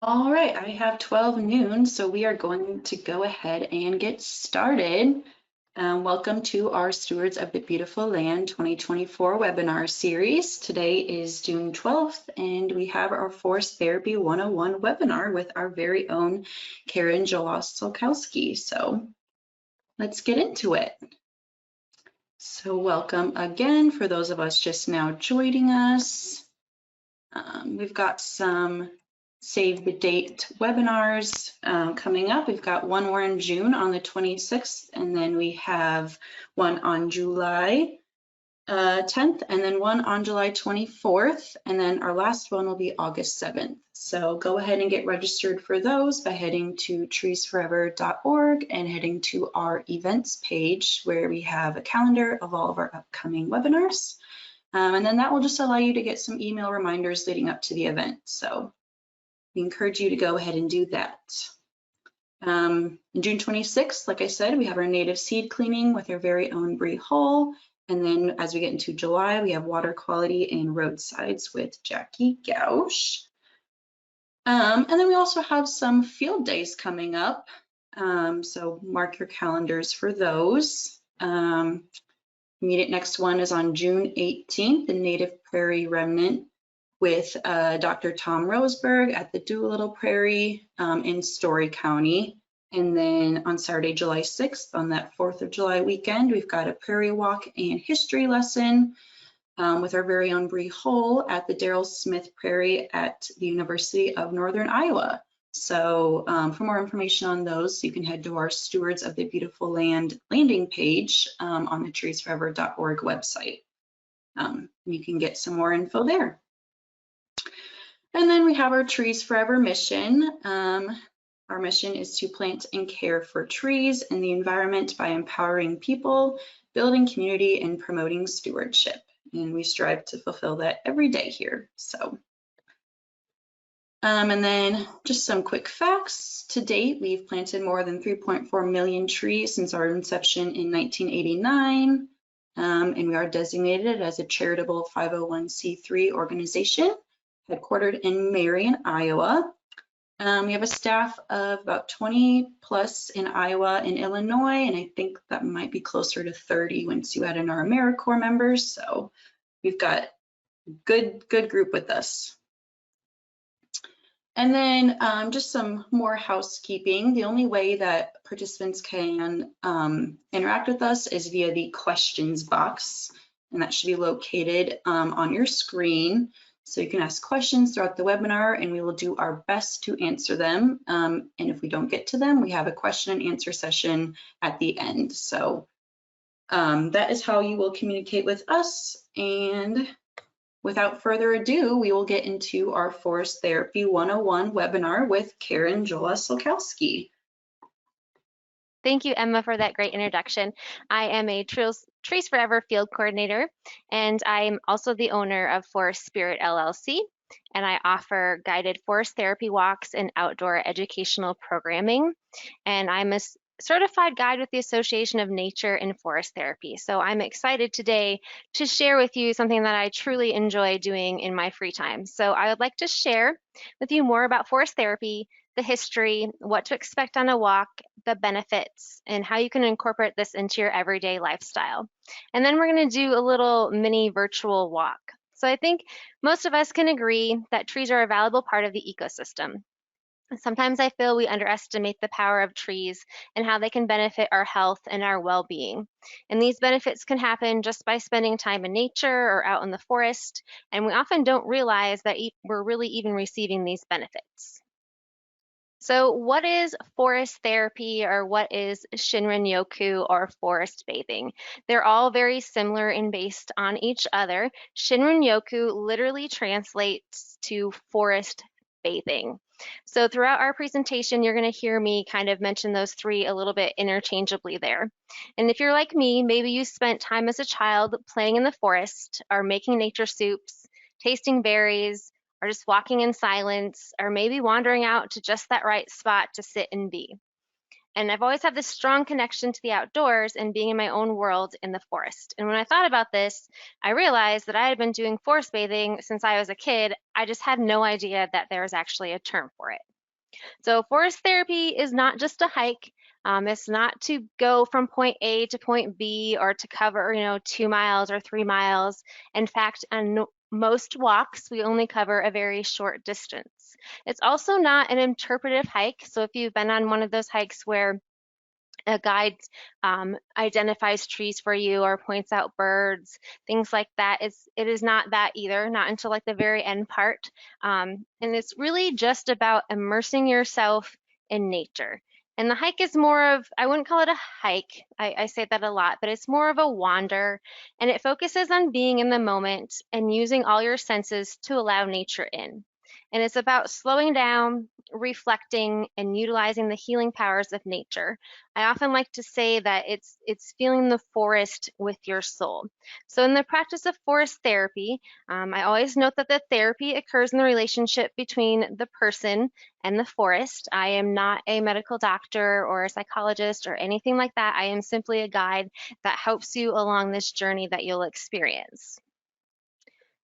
All right, I have 12 noon, so we are going to go ahead and get started. Welcome to our Stewards of the Beautiful Land 2024 webinar series. Today is June 12th, and we have our Forest Therapy 101 webinar with our very own Karen Szalkowski. So let's get into it. So welcome again for those of us just now joining us. We've got some save the date webinars coming up. We've got one more in June on the 26th, and then we have one on July 10th, and then one on July 24th, and then our last one will be August 7th. So go ahead and get registered for those by heading to treesforever.org and heading to our events page where we have a calendar of all of our upcoming webinars. And then that will just allow you to get some email reminders leading up to the event. So we encourage you to go ahead and do that. June 26th, like I said, we have our native seed cleaning with our very own Bree Hull. And then as we get into July, we have water quality and roadsides with Jackie Gausch. And then we also have some field days coming up. So mark your calendars for those. Immediate next one is on June 18th, the Native Prairie Remnant with Dr. Tom Roseberg at the Doolittle Prairie in Story County. And then on Saturday, July 6th, on that 4th of July weekend, we've got a prairie walk and history lesson with our very own Bree Hull at the Darrell Smith Prairie at the University of Northern Iowa. So for more information on those, you can head to our Stewards of the Beautiful Land landing page on the treesforever.org website. You can get some more info there. And then we have our Trees Forever mission. Our mission is to plant and care for trees and the environment by empowering people, building community, and promoting stewardship. And we strive to fulfill that every day here. So. And then just some quick facts. To date, we've planted more than 3.4 million trees since our inception in 1989. And we are designated as a charitable 501c3 organization, headquartered in Marion, Iowa. We have a staff of about 20 plus in Iowa and Illinois, and I think that might be closer to 30 once you add in our AmeriCorps members. So we've got a good group with us. And then just some more housekeeping. The only way that participants can interact with us is via the questions box, and that should be located on your screen. So you can ask questions throughout the webinar, and we will do our best to answer them. And if we don't get to them, we have a question and answer session at the end. So that is how you will communicate with us. And without further ado, we will get into our Forest Therapy 101 webinar with Karen Szalkowski. Thank you, Emma, for that great introduction. I am a Trees Forever field coordinator, and I'm also the owner of Forest Spirit LLC, and I offer guided forest therapy walks and outdoor educational programming. And I'm a certified guide with the Association of Nature and Forest Therapy. So I'm excited today to share with you something that I truly enjoy doing in my free time. So I would like to share with you more about forest therapy, the history, what to expect on a walk, the benefits, and how you can incorporate this into your everyday lifestyle. And then we're going to do a little mini virtual walk. So I think most of us can agree that trees are a valuable part of the ecosystem. Sometimes I feel we underestimate the power of trees and how they can benefit our health and our well-being. And these benefits can happen just by spending time in nature or out in the forest, and we often don't realize that we're really even receiving these benefits. So what is forest therapy, or what is Shinrin-yoku or forest bathing? They're all very similar and based on each other. Shinrin-yoku literally translates to forest bathing. So throughout our presentation, you're going to hear me kind of mention those three a little bit interchangeably there. And if you're like me, maybe you spent time as a child playing in the forest, or making nature soups, tasting berries, or just walking in silence, or maybe wandering out to just that right spot to sit and be. And I've always had this strong connection to the outdoors and being in my own world in the forest. And when I thought about this, I realized that I had been doing forest bathing since I was a kid. I just had no idea that there was actually a term for it. So forest therapy is not just a hike. It's not to go from point A to point B or to cover, 2 miles or 3 miles. In fact, on most walks, we only cover a very short distance. It's also not an interpretive hike. So if you've been on one of those hikes where a guide identifies trees for you or points out birds, things like that. It is not that either, not until like the very end part. And it's really just about immersing yourself in nature. And the hike is more of, I wouldn't call it a hike. I say that a lot, but it's more of a wander. And it focuses on being in the moment and using all your senses to allow nature in. And it's about slowing down, reflecting, and utilizing the healing powers of nature. I often like to say that it's feeling the forest with your soul. So in the practice of forest therapy, I always note that the therapy occurs in the relationship between the person and the forest. I am not a medical doctor or a psychologist or anything like that. I am simply a guide that helps you along this journey that you'll experience.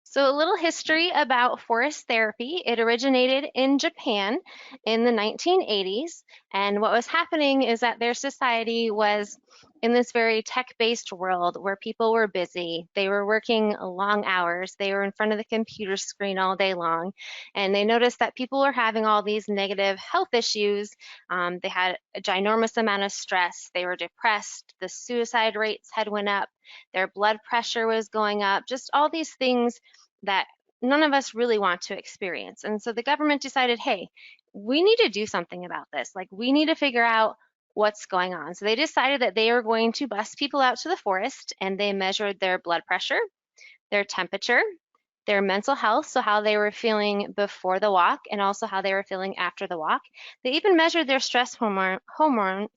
So a little history about forest therapy. It originated in Japan in the 1980s. And what was happening is that their society was in this very tech-based world where people were busy. They were working long hours. They were in front of the computer screen all day long. And they noticed that people were having all these negative health issues. They had a ginormous amount of stress. They were depressed. The suicide rates had went up. Their blood pressure was going up. Just all these things that none of us really want to experience. And so the government decided, hey, we need to do something about this. Like, we need to figure out what's going on. So they decided that they are going to bus people out to the forest, and they measured their blood pressure, their temperature, their mental health, so how they were feeling before the walk and also how they were feeling after the walk. They even measured their stress hormones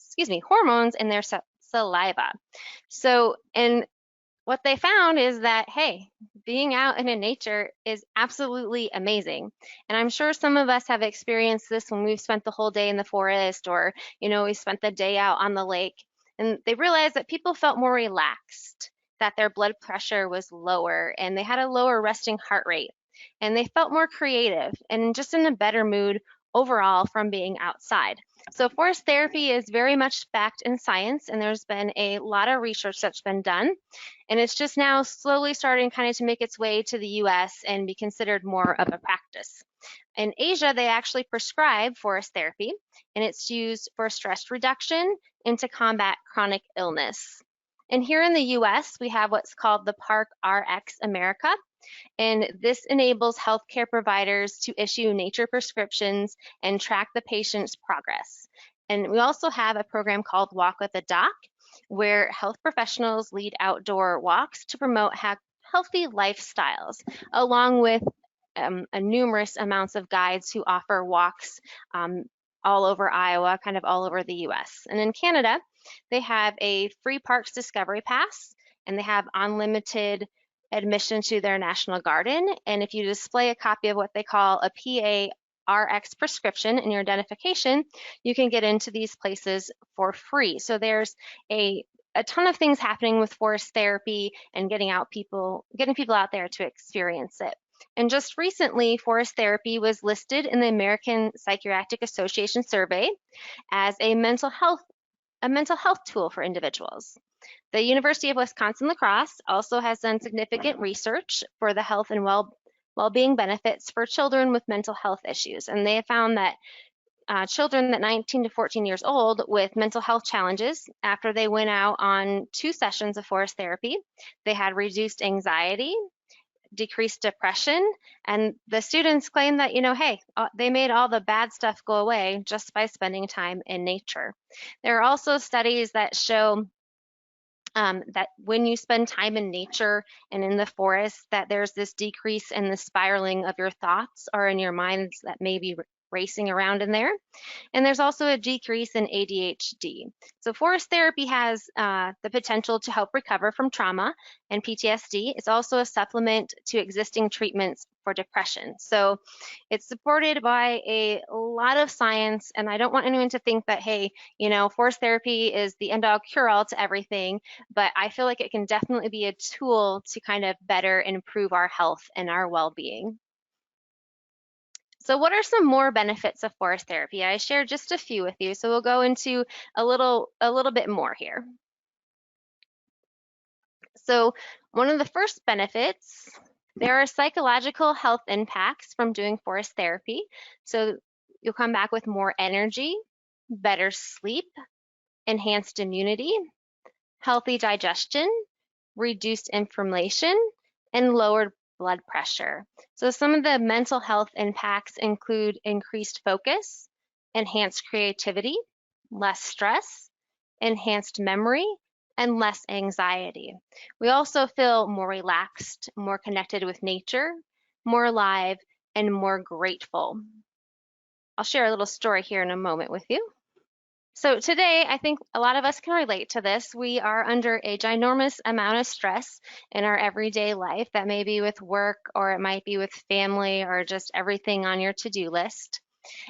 in their saliva. So, and what they found is that, hey, being out in nature is absolutely amazing. And I'm sure some of us have experienced this when we've spent the whole day in the forest, or, we spent the day out on the lake. And they realized that people felt more relaxed, that their blood pressure was lower, and they had a lower resting heart rate. And they felt more creative and just in a better mood overall from being outside. So forest therapy is very much backed in science, and there's been a lot of research that's been done. And it's just now slowly starting kind of to make its way to the US and be considered more of a practice. In Asia, they actually prescribe forest therapy, and it's used for stress reduction and to combat chronic illness. And here in the US, we have what's called the Park RX America. And this enables healthcare providers to issue nature prescriptions and track the patient's progress. And we also have a program called Walk with a Doc, where health professionals lead outdoor walks to promote healthy lifestyles, along with numerous amounts of guides who offer walks all over Iowa, kind of all over the US. And in Canada, they have a free parks discovery pass, and they have unlimited admission to their national garden. And if you display a copy of what they call a PA-RX prescription in your identification, you can get into these places for free. So there's a ton of things happening with forest therapy and getting people out there to experience it. And just recently, forest therapy was listed in the American Psychiatric Association survey as a mental health tool for individuals. The University of Wisconsin-La Crosse also has done significant research for the health and well-being benefits for children with mental health issues. And they have found that children that 19 to 14 years old with mental health challenges, after they went out on 2 sessions of forest therapy, they had reduced anxiety, decreased depression, and the students claim that, hey, they made all the bad stuff go away just by spending time in nature. There are also studies that show that when you spend time in nature and in the forest, that there's this decrease in the spiraling of your thoughts or in your minds that may be racing around in there. And there's also a decrease in ADHD. So forest therapy has the potential to help recover from trauma and PTSD. It's also a supplement to existing treatments for depression. So it's supported by a lot of science, and I don't want anyone to think that, hey, forest therapy is the end-all cure-all to everything, but I feel like it can definitely be a tool to kind of better improve our health and our well-being. So what are some more benefits of forest therapy? I shared just a few with you, so we'll go into a little bit more here. So one of the first benefits, there are psychological health impacts from doing forest therapy. So you'll come back with more energy, better sleep, enhanced immunity, healthy digestion, reduced inflammation, and lowered blood pressure. So some of the mental health impacts include increased focus, enhanced creativity, less stress, enhanced memory, and less anxiety. We also feel more relaxed, more connected with nature, more alive, and more grateful. I'll share a little story here in a moment with you. So today, I think a lot of us can relate to this. We are under a ginormous amount of stress in our everyday life. That may be with work, or it might be with family, or just everything on your to-do list.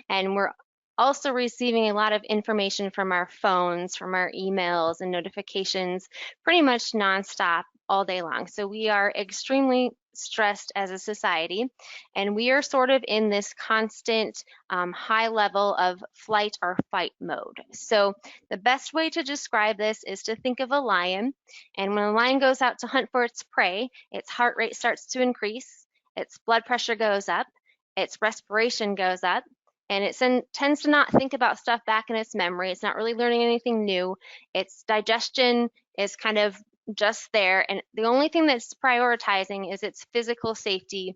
And we're also receiving a lot of information from our phones, from our emails and notifications, pretty much nonstop all day long. So we are extremely stressed as a society, and we are sort of in this constant high level of flight or fight mode. So the best way to describe this is to think of a lion, and when a lion goes out to hunt for its prey, its heart rate starts to increase, its blood pressure goes up, its respiration goes up, and it tends to not think about stuff back in its memory. It's not really learning anything new. Its digestion is kind of just there, and the only thing that's prioritizing is its physical safety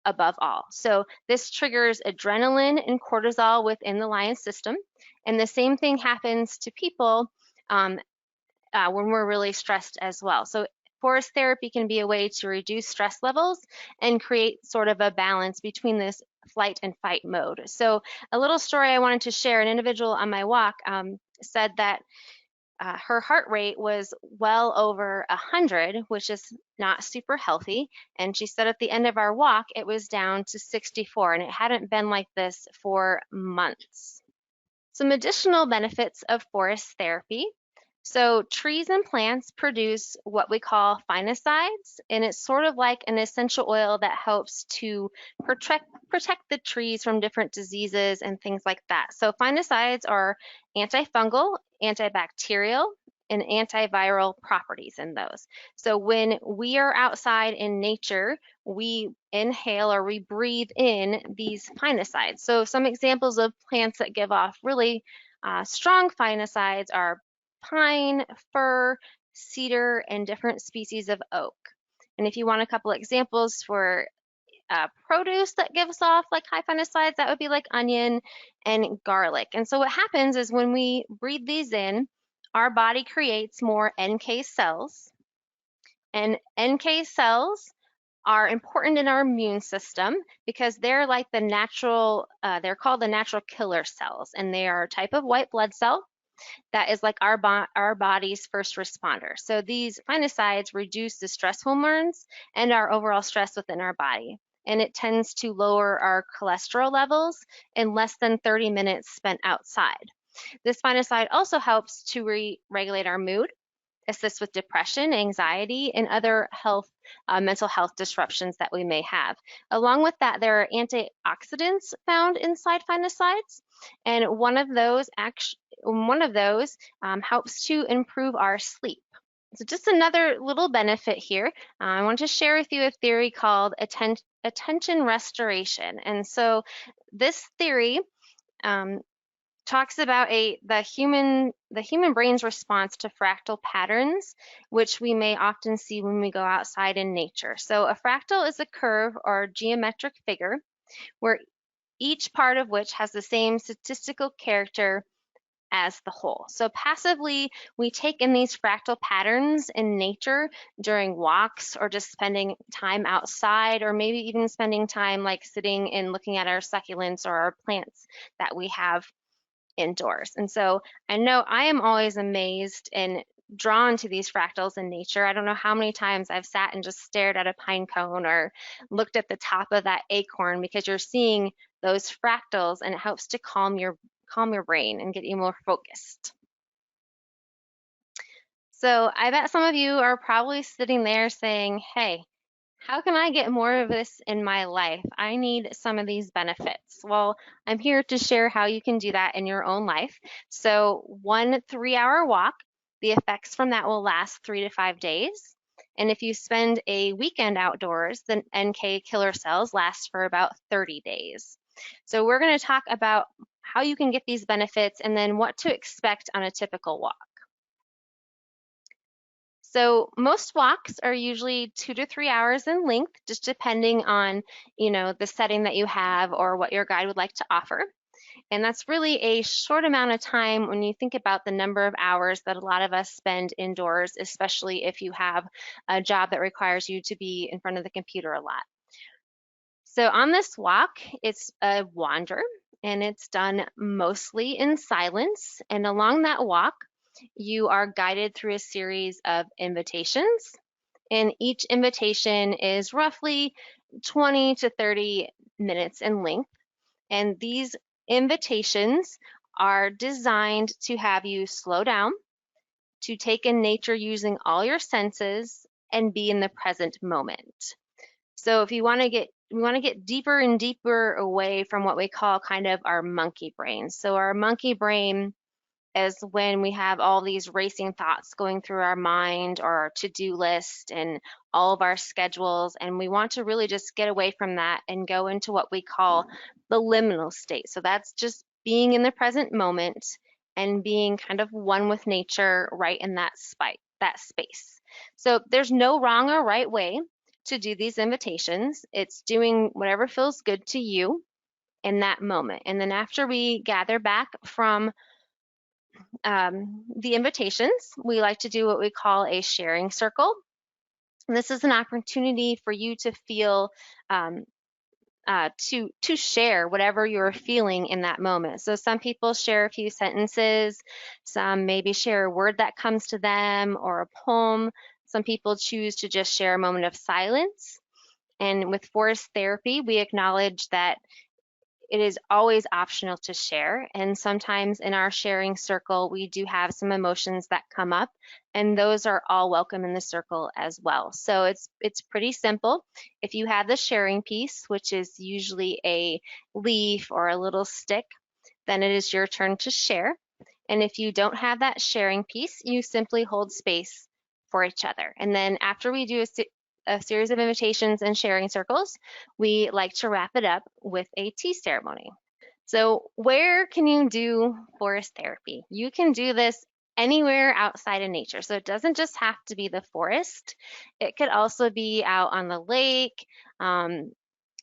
above all. So this triggers adrenaline and cortisol within the lion system, and the same thing happens to people when we're really stressed as well. So forest therapy can be a way to reduce stress levels and create sort of a balance between this flight and fight mode. So a little story I wanted to share, an individual on my walk said that her heart rate was well over 100, which is not super healthy. And she said at the end of our walk, it was down to 64, and it hadn't been like this for months. Some additional benefits of forest therapy. So trees and plants produce what we call phytoncides, and it's sort of like an essential oil that helps to protect the trees from different diseases and things like that. So phytoncides are antifungal, antibacterial, and antiviral properties in those. So when we are outside in nature, we inhale or we breathe in these phytoncides. So some examples of plants that give off really strong phytoncides are pine, fir, cedar, and different species of oak. And if you want a couple examples for produce that gives off like high phytoncides, that would be like onion and garlic. And so what happens is when we breathe these in, our body creates more NK cells. And NK cells are important in our immune system because they're like the natural, they're called the natural killer cells, and they are a type of white blood cell that is like our body's first responder. So these phytoncides reduce the stress hormones and our overall stress within our body. And it tends to lower our cholesterol levels in less than 30 minutes spent outside. This phytoncide also helps to regulate our mood, assist with depression, anxiety, and other mental health disruptions that we may have. Along with that, there are antioxidants found inside phytoncides, and one of those helps to improve our sleep. So just another little benefit here. I want to share with you a theory called attention restoration. And so this theory talks about the human brain's response to fractal patterns, which we may often see when we go outside in nature. So a fractal is a curve or geometric figure where each part of which has the same statistical character as the whole. So passively, we take in these fractal patterns in nature during walks or just spending time outside, or maybe even spending time like sitting and looking at our succulents or our plants that we have indoors. And so I know I am always amazed and drawn to these fractals in nature. I don't know how many times I've sat and just stared at a pine cone or looked at the top of that acorn, because you're seeing those fractals and it helps to calm your brain and get you more focused. So I bet some of you are probably sitting there saying, hey, How can I get more of this in my life? I need some of these benefits. Well, I'm here to share how you can do that in your own life. So, 1 3-hour walk, the effects from that will last 3 to 5 days. And if you spend a weekend outdoors, the NK killer cells last for about 30 days. So, we're going to talk about how you can get these benefits and then what to expect on a typical walk. So most walks are usually 2 to 3 hours in length, just depending on, the setting that you have or what your guide would like to offer. And that's really a short amount of time when you think about the number of hours that a lot of us spend indoors, especially if you have a job that requires you to be in front of the computer a lot. So on this walk, it's a wander, and it's done mostly in silence. And along that walk, you are guided through a series of invitations, and each invitation is roughly 20 to 30 minutes in length. And these invitations are designed to have you slow down, to take in nature using all your senses, and be in the present moment. So if you want to get we want to get deeper and deeper away from what we call kind of our monkey brain. So our monkey brain is when we have all these racing thoughts going through our mind or our to-do list and all of our schedules. And we want to really just get away from that and go into what we call the liminal state. So that's just being in the present moment and being kind of one with nature right in that space. So there's no wrong or right way to do these invitations. It's doing whatever feels good to you in that moment. And then after we gather back from the invitations, we like to do what we call a sharing circle. And this is an opportunity for you to feel to share whatever you're feeling in that moment. So some people share a few sentences, some maybe share a word that comes to them or a poem. Some people choose to just share a moment of silence. And with forest therapy, we acknowledge that it is always optional to share. And sometimes in our sharing circle, we do have some emotions that come up, and those are all welcome in the circle as well. So it's pretty simple. If you have the sharing piece, which is usually a leaf or a little stick, then it is your turn to share. And if you don't have that sharing piece, you simply hold space for each other. And then after we do a series of invitations and sharing circles, we like to wrap it up with a tea ceremony. So where can you do forest therapy? You can do this anywhere outside of nature. So it doesn't just have to be the forest. It could also be out on the lake.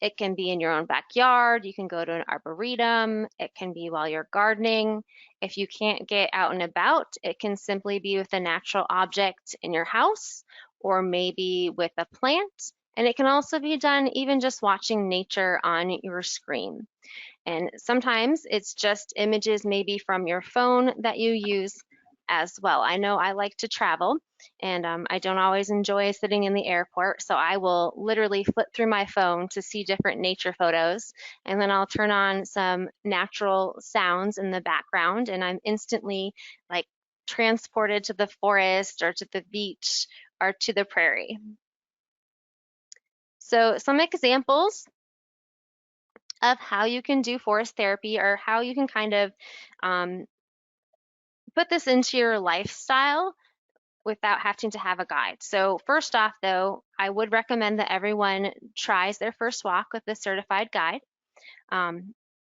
It can be in your own backyard. You can go to an arboretum. It can be while you're gardening. If you can't get out and about, it can simply be with a natural object in your house or maybe with a plant. And it can also be done even just watching nature on your screen. And sometimes it's just images maybe from your phone that you use as well. I know I like to travel, and I don't always enjoy sitting in the airport, so I will literally flip through my phone to see different nature photos, and then I'll turn on some natural sounds in the background, and I'm instantly like transported to the forest or to the beach or to the prairie. So some examples of how you can do forest therapy or how you can kind of put this into your lifestyle without having to have a guide. So first off, though, I would recommend that everyone tries their first walk with a certified guide.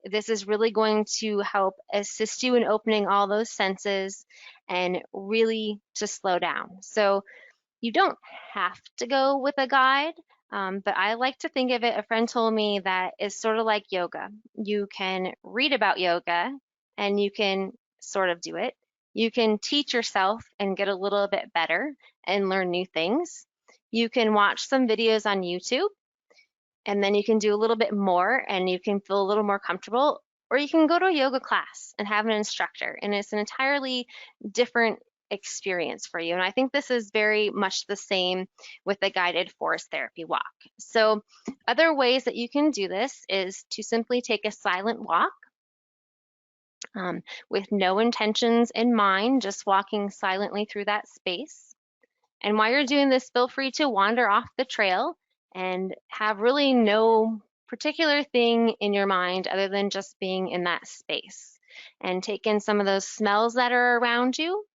This is really going to help assist you in opening all those senses and really to slow down. So you don't have to go with a guide, but I like to think of it, a friend told me that it's sort of like yoga. You can read about yoga and you can sort of do it. You can teach yourself and get a little bit better and learn new things. You can watch some videos on YouTube and then you can do a little bit more and you can feel a little more comfortable, or you can go to a yoga class and have an instructor, and it's an entirely different experience for you. And I think this is very much the same with the guided forest therapy walk. So other ways that you can do this is to simply take a silent walk with no intentions in mind, just walking silently through that space. And while you're doing this, feel free to wander off the trail and have really no particular thing in your mind other than just being in that space. And take in some of those smells that are around you,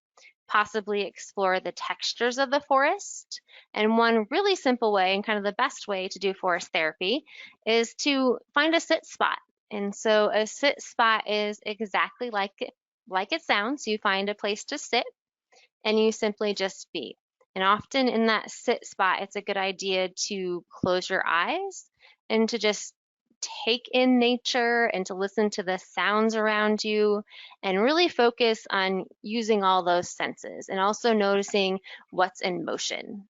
possibly explore the textures of the forest. And one really simple way, and kind of the best way to do forest therapy, is to find a sit spot. And so a sit spot is exactly like it sounds. You find a place to sit and you simply just be. And often in that sit spot, it's a good idea to close your eyes and to just take in nature and to listen to the sounds around you and really focus on using all those senses and also noticing what's in motion.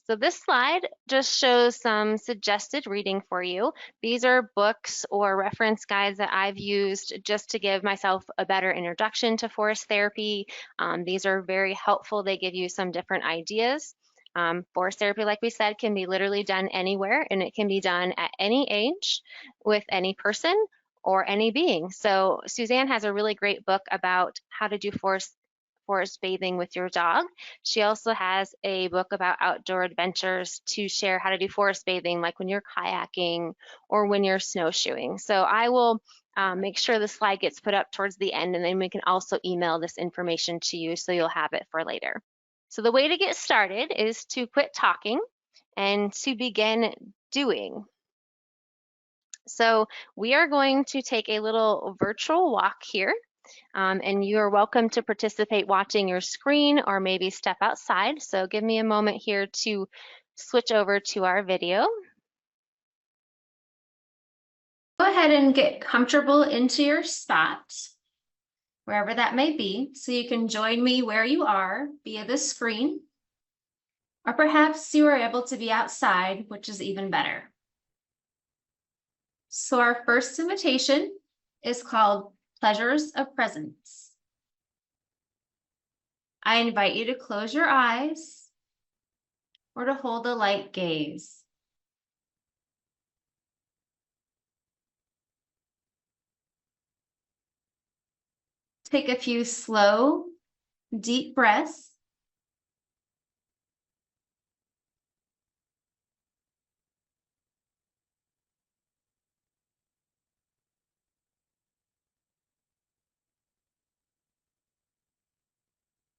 So this slide just shows some suggested reading for you. These are books or reference guides that I've used just to give myself a better introduction to forest therapy. These are very helpful. They give you some different ideas. Forest therapy, like we said, can be literally done anywhere, and it can be done at any age with any person or any being. So Suzanne has a really great book about how to do forest bathing with your dog. She also has a book about outdoor adventures to share how to do forest bathing, like when you're kayaking or when you're snowshoeing. So I will make sure the slide gets put up towards the end, and then we can also email this information to you so you'll have it for later. So the way to get started is to quit talking and to begin doing. So we are going to take a little virtual walk here. And you're welcome to participate watching your screen or maybe step outside. So give me a moment here to switch over to our video. Go ahead and get comfortable into your spot, wherever that may be, so you can join me where you are via the screen, or perhaps you are able to be outside, which is even better. So our first invitation is called Pleasures of Presence. I invite you to close your eyes or to hold a light gaze. Take a few slow, deep breaths.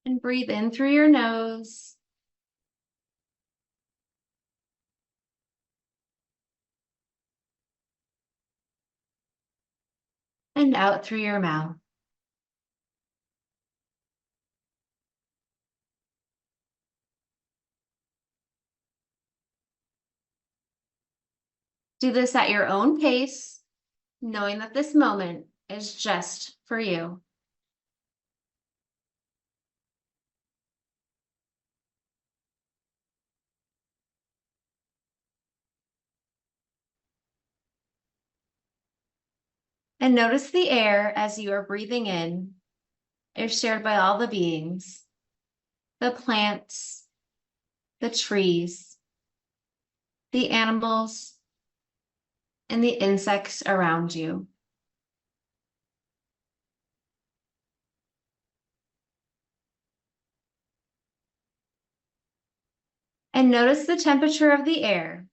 And breathe in through your nose. And out through your mouth. Do this at your own pace, knowing that this moment is just for you. And notice the air as you are breathing in is shared by all the beings, the plants, the trees, the animals, and the insects around you. And notice the temperature of the air.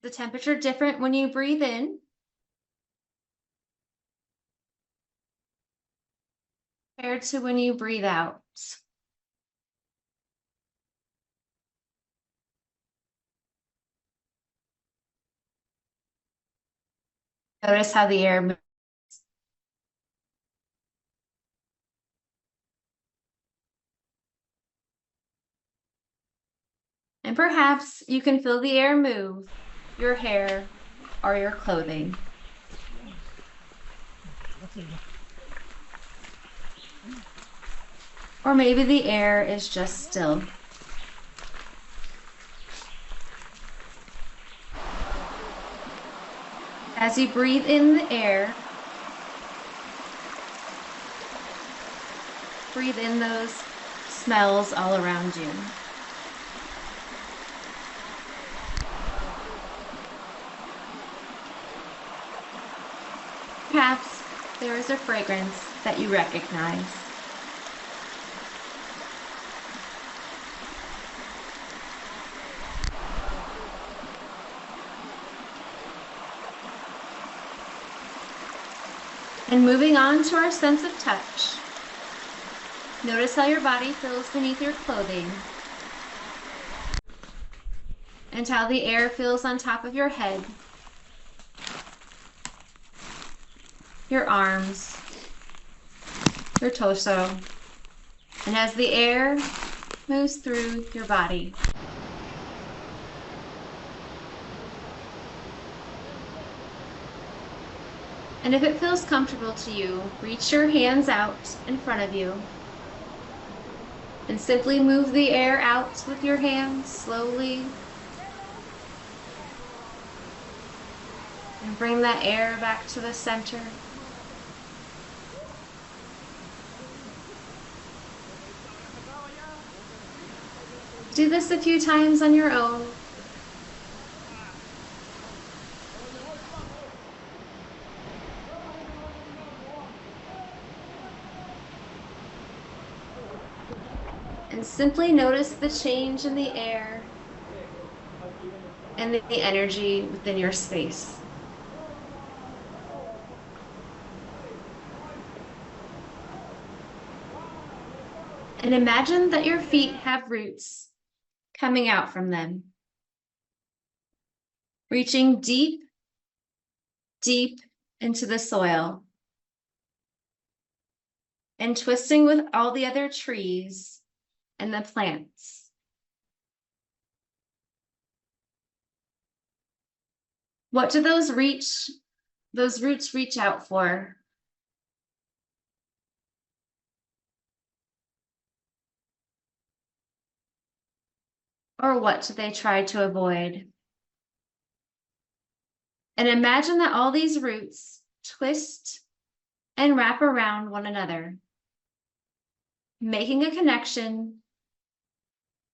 The temperature different when you breathe in compared to when you breathe out. Notice how the air moves. And perhaps you can feel the air move your hair or your clothing. Or maybe the air is just still. As you breathe in the air, breathe in those smells all around you. Perhaps there is a fragrance that you recognize. And moving on to our sense of touch. Notice how your body feels beneath your clothing and how the air feels on top of your head, your arms, your torso, and as the air moves through your body. And if it feels comfortable to you, reach your hands out in front of you and simply move the air out with your hands slowly. And bring that air back to the center. Do this a few times on your own. And simply notice the change in the air and the energy within your space. And imagine that your feet have roots coming out from them, reaching deep, deep into the soil and twisting with all the other trees and the plants. What do those roots reach out for? Or what do they try to avoid? And imagine that all these roots twist and wrap around one another, making a connection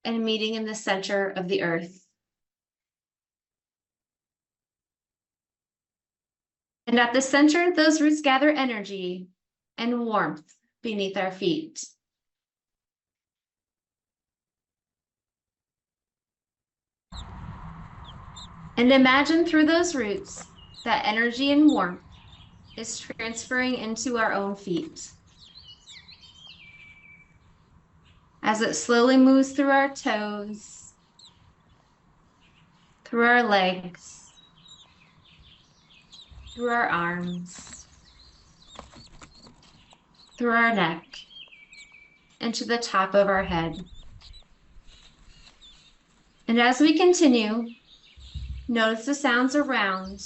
and meeting in the center of the earth. And at the center, those roots gather energy and warmth beneath our feet. And imagine through those roots that energy and warmth is transferring into our own feet. As it slowly moves through our toes, through our legs, through our arms, through our neck, and to the top of our head. And as we continue, notice the sounds around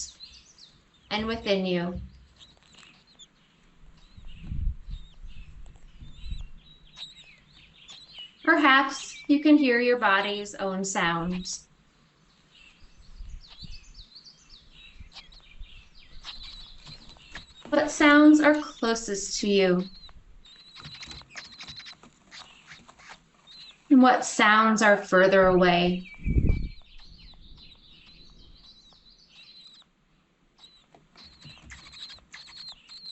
and within you. Perhaps you can hear your body's own sounds. What sounds are closest to you? And what sounds are further away?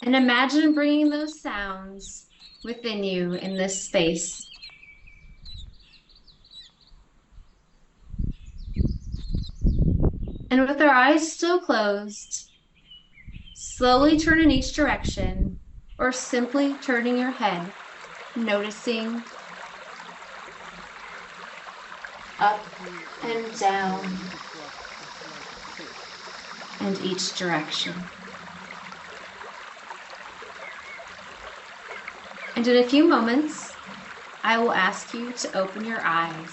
And imagine bringing those sounds within you in this space. And with our eyes still closed, slowly turn in each direction, or simply turning your head, noticing up and down and each direction. And in a few moments, I will ask you to open your eyes,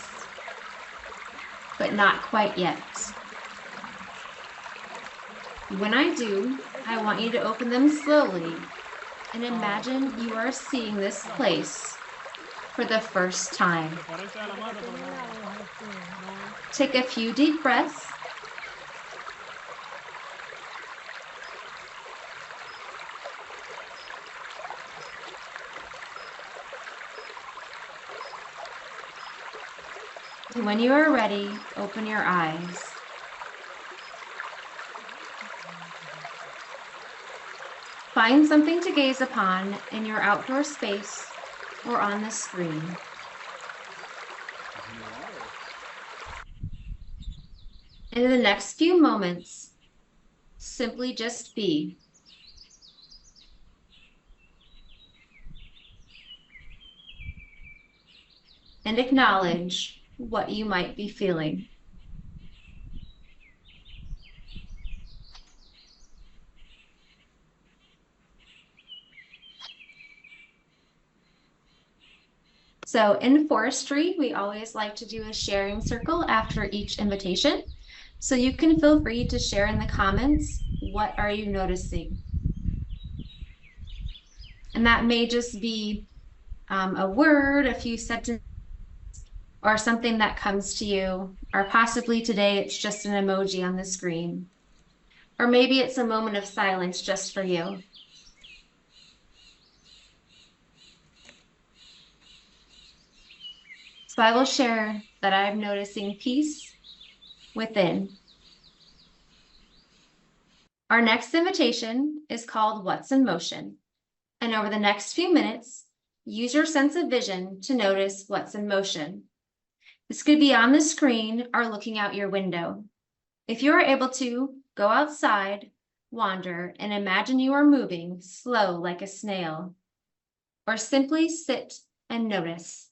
but not quite yet. When I do, I want you to open them slowly and imagine you are seeing this place for the first time. Take a few deep breaths. And when you are ready, open your eyes. Find something to gaze upon in your outdoor space or on the screen. And in the next few moments, simply just be. and acknowledge what you might be feeling. So in forestry, we always like to do a sharing circle after each invitation. So you can feel free to share in the comments, what are you noticing? And that may just be a word, a few sentences, or something that comes to you, or possibly today it's just an emoji on the screen. Or maybe it's a moment of silence just for you. So I will share that I'm noticing peace within. Our next invitation is called What's in Motion. And over the next few minutes, use your sense of vision to notice what's in motion. This could be on the screen or looking out your window. If you are able to, go outside, wander, and imagine you are moving slow like a snail, or simply sit and notice.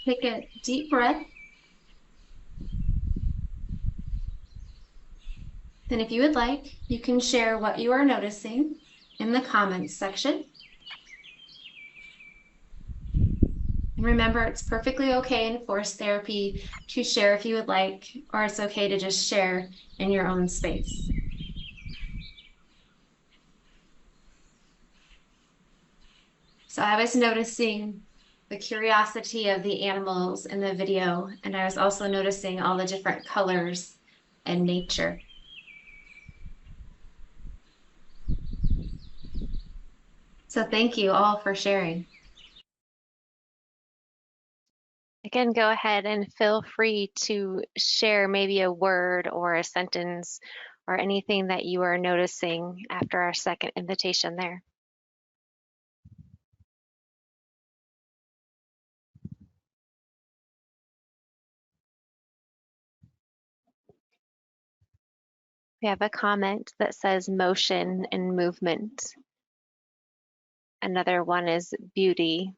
Take a deep breath. Then if you would like, you can share what you are noticing in the comments section. And remember, it's perfectly okay in forest therapy to share if you would like, or it's okay to just share in your own space. So I was noticing the curiosity of the animals in the video, and I was also noticing all the different colors and nature. So thank you all for sharing. Again, go ahead and feel free to share maybe a word or a sentence or anything that you are noticing after our second invitation there. We have a comment that says motion and movement. Another one is beauty.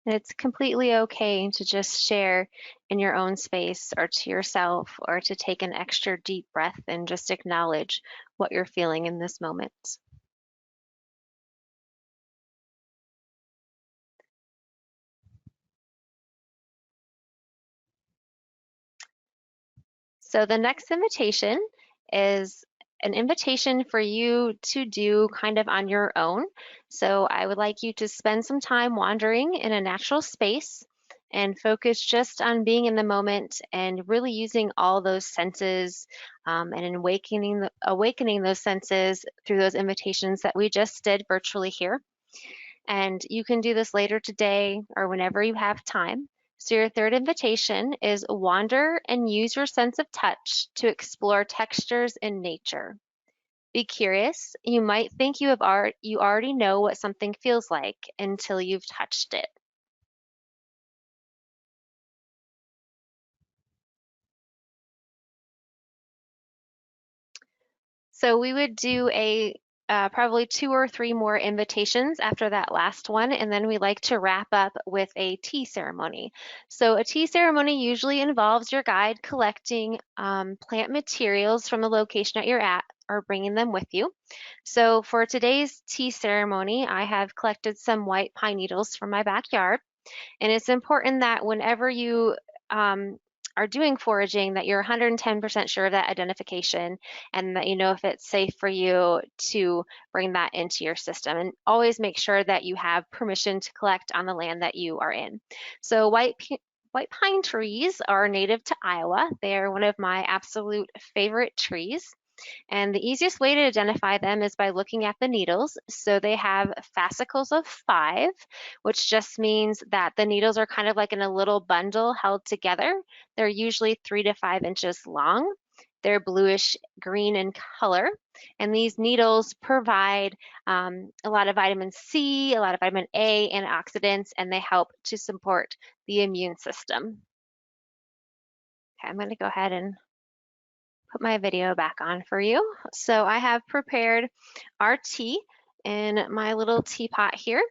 And it's completely okay to just share in your own space or to yourself, or to take an extra deep breath and just acknowledge what you're feeling in this moment. So the next invitation is an invitation for you to do kind of on your own. So I would like you to spend some time wandering in a natural space and focus just on being in the moment and really using all those senses, and awakening those senses through those invitations that we just did virtually here. And you can do this later today or whenever you have time. So your third invitation is wander and use your sense of touch to explore textures in nature. Be curious. You might think you already know what something feels like until you've touched it. So we would do probably 2 or 3 more invitations after that last one, and then we like to wrap up with a tea ceremony. So a tea ceremony usually involves your guide collecting plant materials from the location that you're at or bringing them with you. So for today's tea ceremony, I have collected some white pine needles from my backyard, and it's important that whenever you are doing foraging, that you're 110% sure of that identification and that you know if it's safe for you to bring that into your system. And always make sure that you have permission to collect on the land that you are in. So white pine trees are native to Iowa. They are one of my absolute favorite trees. And the easiest way to identify them is by looking at the needles. So they have fascicles of 5, which just means that the needles are kind of like in a little bundle held together. They're usually 3 to 5 inches long. They're bluish green in color. And these needles provide a lot of vitamin C, a lot of vitamin A, antioxidants, and they help to support the immune system. Okay, I'm going to go ahead and put my video back on for you. So I have prepared our tea in my little teapot here,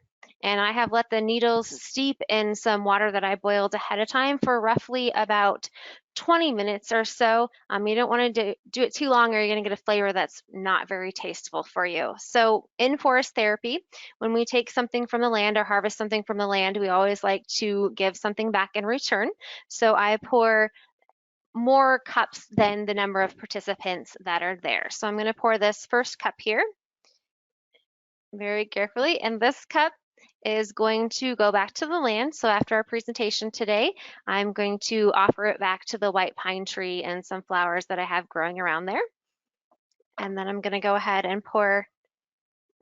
and I have let the needles steep in some water that I boiled ahead of time for roughly about 20 minutes or so. You don't want to do it too long or you're going to get a flavor that's not very tasteful for you. So in forest therapy, when we take something from the land or harvest something from the land, we always like to give something back in return. So I pour more cups than the number of participants that are there. So I'm going to pour this first cup here very carefully, and this cup is going to go back to the land. So after our presentation today, I'm going to offer it back to the white pine tree and some flowers that I have growing around there. And then I'm going to go ahead and pour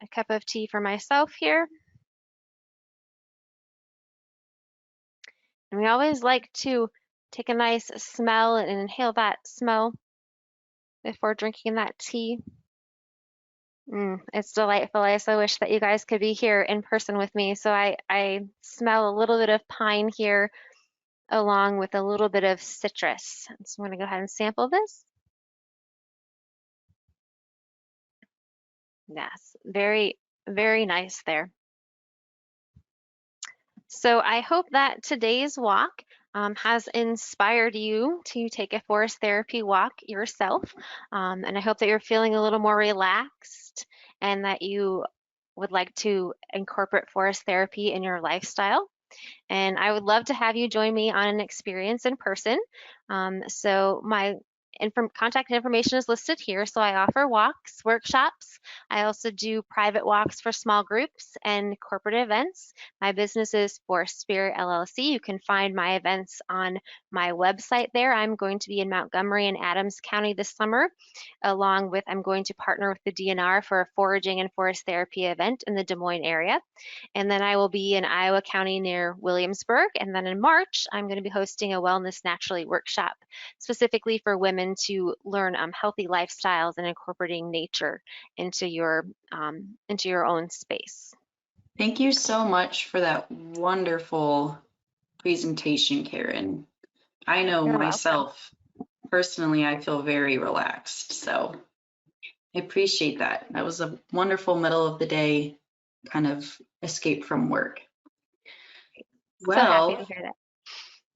a cup of tea for myself here. And we always like to take a nice smell and inhale that smell before drinking that tea. It's delightful. I so wish that you guys could be here in person with me. So I smell a little bit of pine here along with a little bit of citrus. So I'm going to go ahead and sample this. Yes, very, very nice there. So I hope that today's walk has inspired you to take a forest therapy walk yourself. And I hope that you're feeling a little more relaxed and that you would like to incorporate forest therapy in your lifestyle. And I would love to have you join me on an experience in person. So my contact information is listed here. So I offer walks, workshops. I also do private walks for small groups and corporate events. My business is Forest Spirit LLC. You can find my events on my website there. I'm going to be in Montgomery and Adams County this summer, along with I'm going to partner with the DNR for a foraging and forest therapy event in the Des Moines area. And then I will be in Iowa County near Williamsburg. And then in March, I'm going to be hosting a Wellness Naturally workshop specifically for women to learn healthy lifestyles and incorporating nature into your own space. Thank you so much for that wonderful presentation, Karen. I know You're myself, personally, I feel very relaxed. So I appreciate that. That was a wonderful middle of the day kind of escape from work. So happy Well, to hear that.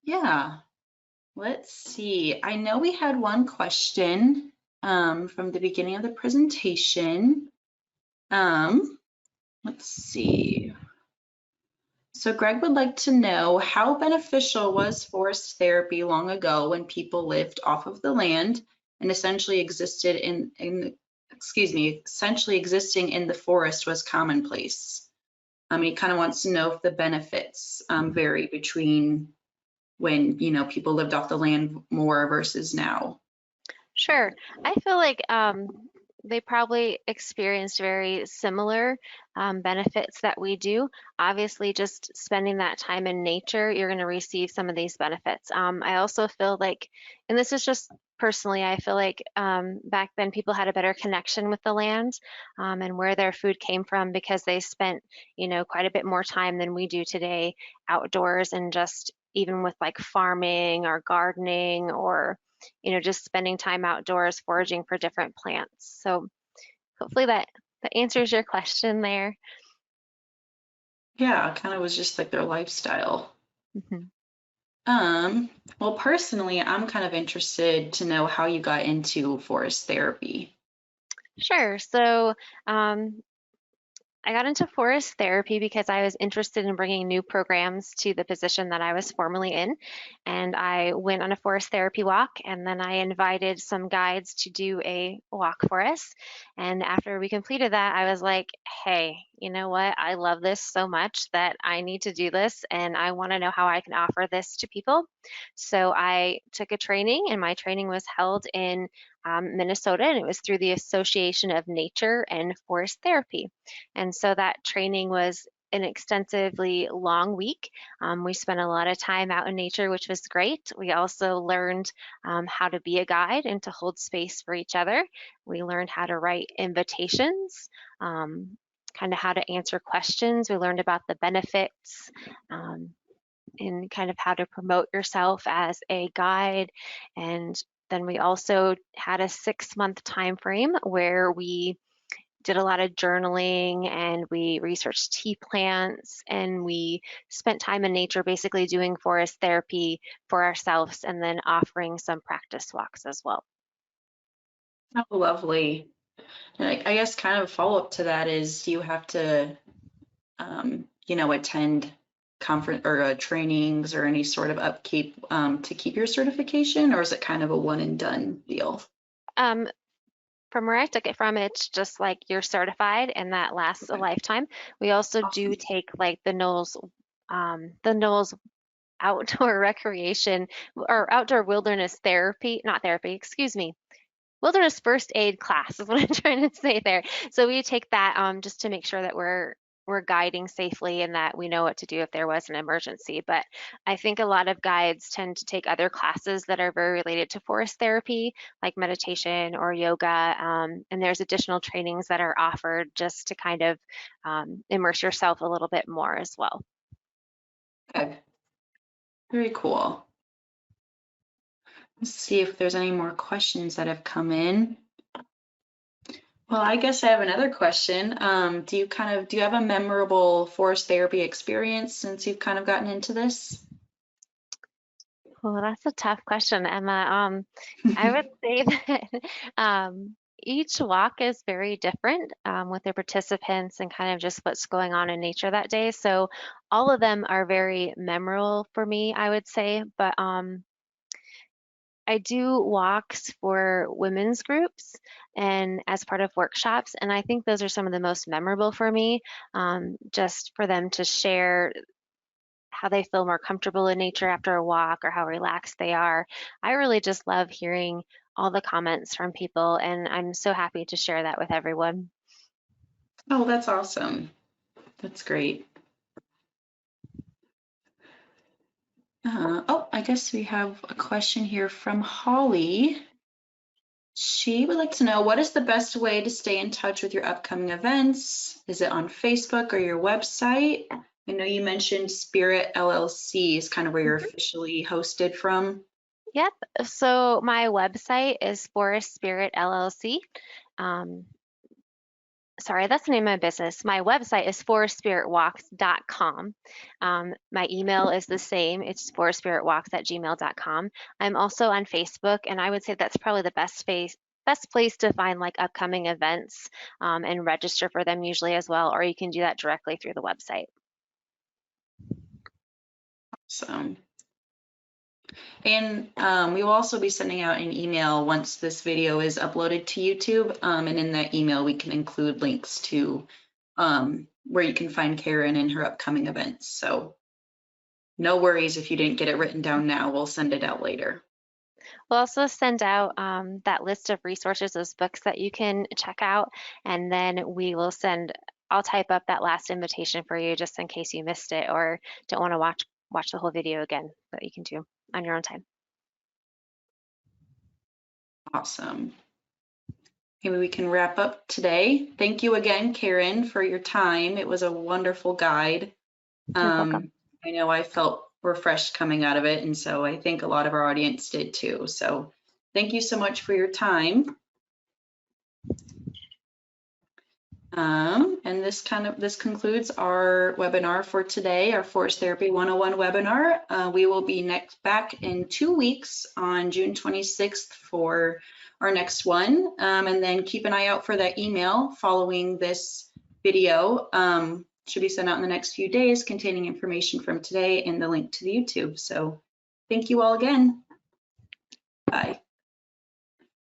yeah, let's see. I know we had one question from the beginning of the presentation. Let's see. So Greg would like to know, how beneficial was forest therapy long ago when people lived off of the land and essentially existed essentially existing in the forest was commonplace? He kind of wants to know if the benefits vary between when, people lived off the land more versus now. Sure. I feel like they probably experienced very similar benefits that we do. Obviously, just spending that time in nature, you're going to receive some of these benefits. I also feel like, and this is just personally, I feel like back then people had a better connection with the land and where their food came from because they spent, quite a bit more time than we do today outdoors and just even with like farming or gardening or just spending time outdoors foraging for different plants. So hopefully that answers your question there. Yeah, kind of was just like their lifestyle. Mhm. Well, personally, I'm kind of interested to know how you got into forest therapy. Sure. So I got into forest therapy because I was interested in bringing new programs to the position that I was formerly in. And I went on a forest therapy walk, and then I invited some guides to do a walk for us. And after we completed that, I was like, hey, you know what? I love this so much that I need to do this, and I want to know how I can offer this to people. So I took a training, and my training was held in Minnesota, and it was through the Association of Nature and Forest Therapy. And so that training was an extensively long week. We spent a lot of time out in nature, which was great. We also learned how to be a guide and to hold space for each other. We learned how to write invitations, kind of how to answer questions. We learned about the benefits. And kind of how to promote yourself as a guide. And then we also had a 6-month time frame where we did a lot of journaling and we researched tea plants and we spent time in nature basically doing forest therapy for ourselves and then offering some practice walks as well. Oh, lovely. And I guess kind of a follow-up to that is, do you have to, attend conference or trainings or any sort of upkeep to keep your certification, or is it kind of a one and done deal? Um, from where I took it from, it's just like you're certified and that lasts a Okay. lifetime. We also do Awesome. take like the NOLS outdoor recreation or outdoor wilderness therapy, not therapy, excuse me, wilderness first aid class is what I'm trying to say there. So we take that just to make sure that we're guiding safely and that we know what to do if there was an emergency. But I think a lot of guides tend to take other classes that are very related to forest therapy, like meditation or yoga. And there's additional trainings that are offered just to kind of immerse yourself a little bit more as well. Okay. Very cool. Let's see if there's any more questions that have come in. Well, I guess I have another question. Do you have a memorable forest therapy experience since you've kind of gotten into this? Well, that's a tough question, Emma. I would say that each walk is very different with their participants and kind of just what's going on in nature that day. So all of them are very memorable for me, I would say. But I do walks for women's groups and as part of workshops, and I think those are some of the most memorable for me, just for them to share how they feel more comfortable in nature after a walk or how relaxed they are. I really just love hearing all the comments from people, and I'm so happy to share that with everyone. Oh, that's awesome. That's great. Oh, I guess we have a question here from Holly. She would like to know, what is the best way to stay in touch with your upcoming events? Is it on Facebook or your website? I know you mentioned Spirit LLC is kind of where you're Mhm. officially hosted from. Yep. So my website is Forest Spirit LLC. Um, sorry, that's the name of my business. My website is forestspiritwalks.com. My email is the same. It's forestspiritwalks@gmail.com. I'm also on Facebook, and I would say that's probably the best place to find like upcoming events and register for them usually as well, or you can do that directly through the website. So, and we will also be sending out an email once this video is uploaded to YouTube. And in that email, we can include links to where you can find Karen and her upcoming events. So no worries if you didn't get it written down now, we'll send it out later. We'll also send out that list of resources, those books that you can check out, and then I'll type up that last invitation for you just in case you missed it or don't want to watch the whole video again, that you can do on your own time. Awesome. Maybe we can wrap up today. Thank you again, Karen, for your time. It was a wonderful guide. You're welcome. I know I felt refreshed coming out of it, and so I think a lot of our audience did too. So thank you so much for your time. And this concludes our webinar for today, our Forest Therapy 101 webinar. We will be back in 2 weeks on June 26th for our next one. And then keep an eye out for that email following this video. Should be sent out in the next few days containing information from today and the link to the YouTube. So thank you all again. Bye.